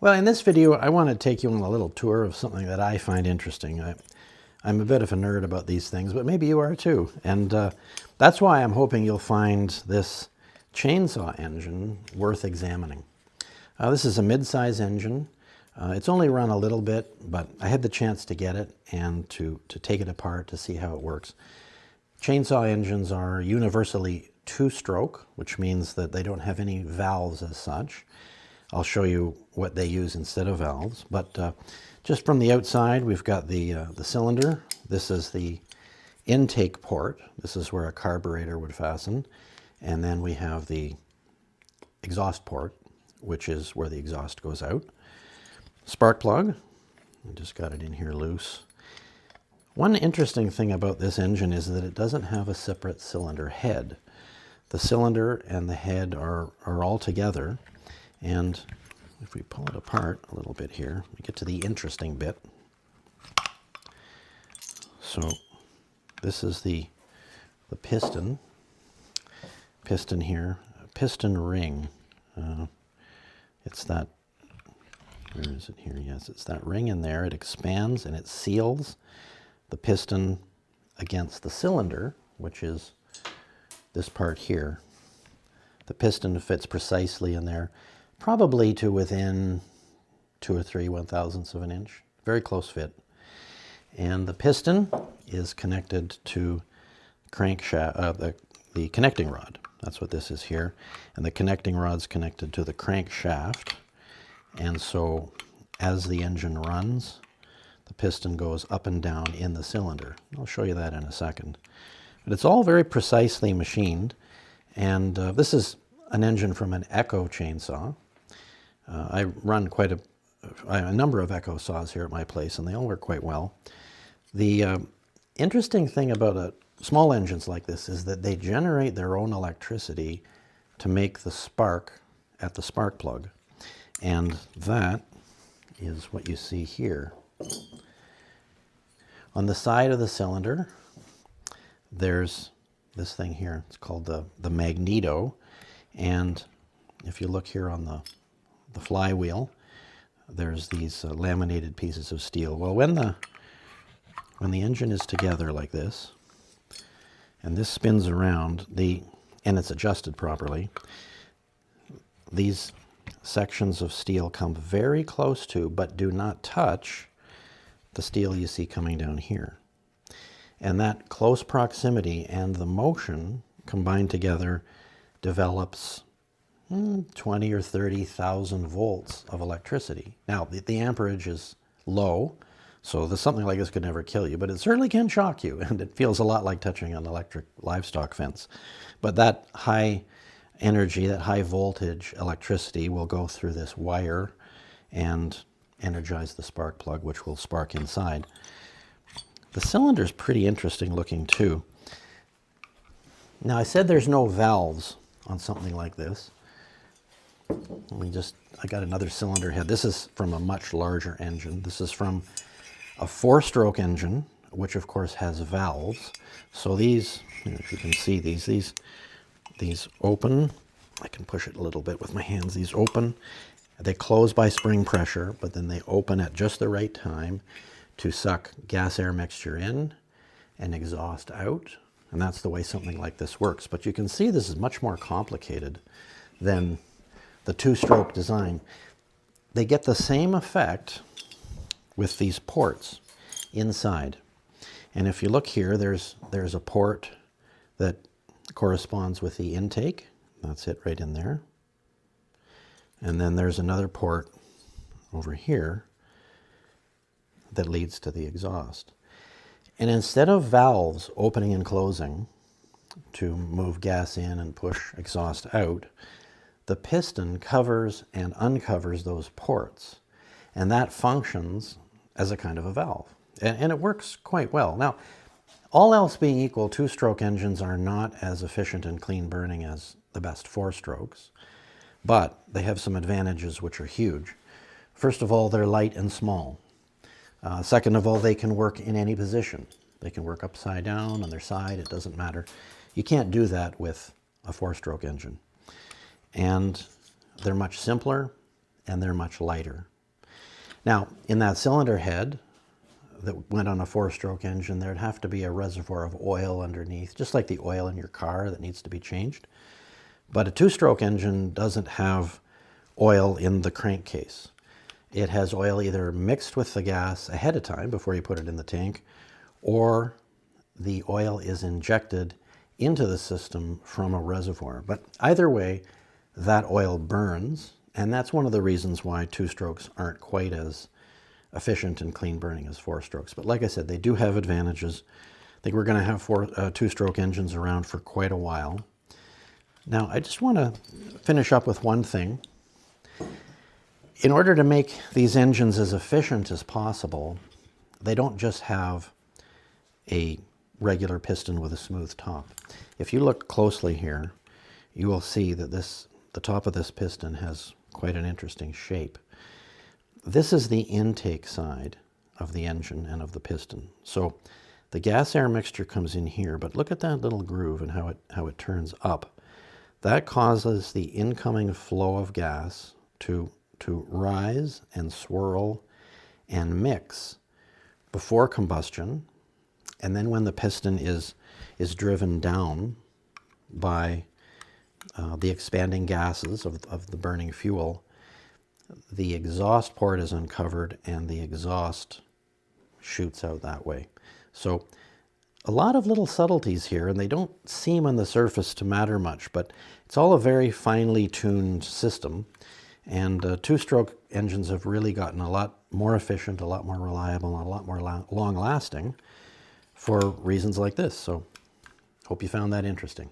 Well, in this video, I want to take you on a little tour of something that I find interesting. I'm a bit of a nerd about these things, but maybe you are too. And that's why I'm hoping you'll find this chainsaw engine worth examining. This is a mid-size engine. It's only run a little bit, but I had the chance to get it and to take it apart to see how it works. Chainsaw engines are universally two-stroke, which means that they don't have any valves as such. I'll show you what they use instead of valves. But just from the outside, we've got the cylinder. This is the intake port. This is where a carburetor would fasten. And then we have the exhaust port, which is where the exhaust goes out. Spark plug. I just got it in here loose. One interesting thing about this engine is that it doesn't have a separate cylinder head. The cylinder and the head are all together. And if we pull it apart a little bit here, we get to the interesting bit. So this is the piston here, piston ring. It's that, where is it here? Yes, it's that ring in there. It expands and it seals the piston against the cylinder, which is this part here. The piston fits precisely in there, probably to within 2 or 3 1/1000ths of an inch. Very close fit. And the piston is connected to crankshaft, the connecting rod. That's what this is here. And the connecting rod's connected to the crankshaft. And so as the engine runs, the piston goes up and down in the cylinder. I'll show you that in a second. But it's all very precisely machined. And this is an engine from an Echo chainsaw. I run quite a number of Echo saws here at my place, and they all work quite well. The interesting thing about small engines like this is that they generate their own electricity to make the spark at the spark plug. And that is what you see here. On the side of the cylinder, there's this thing here. It's called the magneto. And if you look here on the flywheel, there's these laminated pieces of steel. Well, when the engine is together like this, and this spins around, and it's adjusted properly, these sections of steel come very close to, but do not touch, the steel you see coming down here. And that close proximity and the motion combined together develops 20 or 30,000 volts of electricity. Now, the amperage is low, so something like this could never kill you, but it certainly can shock you, and it feels a lot like touching an electric livestock fence. But that high energy, that high voltage electricity will go through this wire and energize the spark plug, which will spark inside. The cylinder is pretty interesting looking too. Now, I said there's no valves on something like this. I got another cylinder head. This is from a much larger engine. This is from a 4-stroke engine, which of course has valves. So these, if you can see these open. I can push it a little bit with my hands. These open. They close by spring pressure, but then they open at just the right time to suck gas-air mixture in and exhaust out. And that's the way something like this works. But you can see this is much more complicated than the 2-stroke design. They get the same effect with these ports inside. And if you look here, there's a port that corresponds with the intake. That's it right in there. And then there's another port over here that leads to the exhaust. And instead of valves opening and closing to move gas in and push exhaust out, the piston covers and uncovers those ports. And that functions as a kind of a valve. And it works quite well. Now, all else being equal, 2-stroke engines are not as efficient and clean burning as the best 4-strokes, but they have some advantages which are huge. First of all, they're light and small. Second of all, they can work in any position. They can work upside down, on their side, it doesn't matter. You can't do that with a 4-stroke engine. And they're much simpler, and they're much lighter. Now, in that cylinder head that went on a 4-stroke engine, there'd have to be a reservoir of oil underneath, just like the oil in your car that needs to be changed. But a 2-stroke engine doesn't have oil in the crankcase. It has oil either mixed with the gas ahead of time before you put it in the tank, or the oil is injected into the system from a reservoir. But either way, that oil burns, and that's one of the reasons why 2-strokes aren't quite as efficient and clean burning as 4-strokes. But like I said, they do have advantages. I think we're going to have 2-stroke engines around for quite a while. Now, I just want to finish up with one thing. In order to make these engines as efficient as possible, they don't just have a regular piston with a smooth top. If you look closely here, you will see that the top of this piston has quite an interesting shape. This is the intake side of the engine and of the piston. So the gas-air mixture comes in here, but look at that little groove and how it turns up. That causes the incoming flow of gas to rise and swirl and mix before combustion, and then when the piston is driven down by the expanding gases of the burning fuel, the exhaust port is uncovered and the exhaust shoots out that way. So a lot of little subtleties here, and they don't seem on the surface to matter much, but it's all a very finely tuned system. And 2-stroke engines have really gotten a lot more efficient, a lot more reliable, and a lot more long-lasting for reasons like this. So hope you found that interesting.